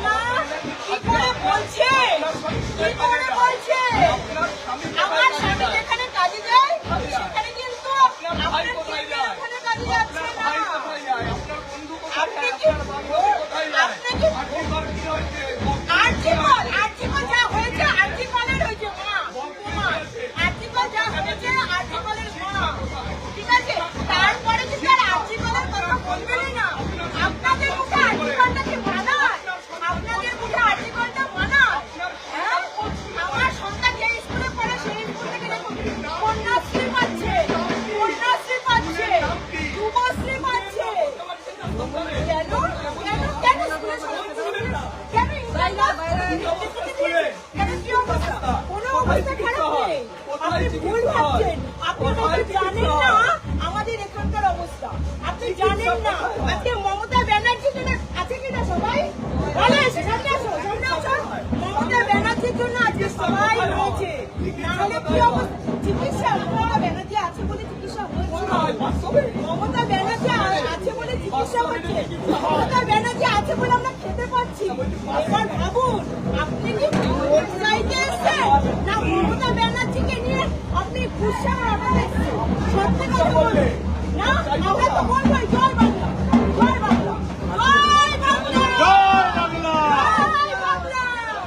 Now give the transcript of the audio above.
না কি করে বলছে আমার স্বামী যেখানে কাজে যায় সেখানে কিন্তু আপনার ওখানে কাজে যাচ্ছে না। আপনি কি আর্থিকল যা হয়েছে আর্থিকলের হয়েছে মা আর্থিকল যা হয়েছে আর্থিকলের মা, ঠিক আছে? তারপরে কি তার আর্থিকলের কথা বলবেনই না? আপনাদের মুখে আর্থিকলটা কি মানায়? আপনাদের মুখে আর্থিকলটা মানায়? হ্যাঁ, আমার সন্তান যে স্কুলে পড়ে সেই স্কুল থেকে কন্যাশ্রী পাচ্ছে, যুবশ্রী পাচ্ছে। কেন কি অবস্থা? কোনো অবস্থা খারাপ নেই, আপনি ভুল ভাবছেন। আপনি হয়তো জানেন না আমাদের এখানকার অবস্থা, আপনি জানেন না। আজকে মমতা ব্যানার্জির জন্য আছে কিনা সবাই বলে, সামনে আসো মমতা ব্যানার্জির জন্য আজকে সবাই রয়েছে, নাহলে কি অবস্থা? চিকিৎসা মমতা ব্যানার্জি আছে বলে চিকিৎসা হচ্ছে, মমতা ব্যানার্জি আছে বলে চিকিৎসা হচ্ছে, মমতা ব্যানার্জি আছে বলে আমরা খেতে পাচ্ছি। এবার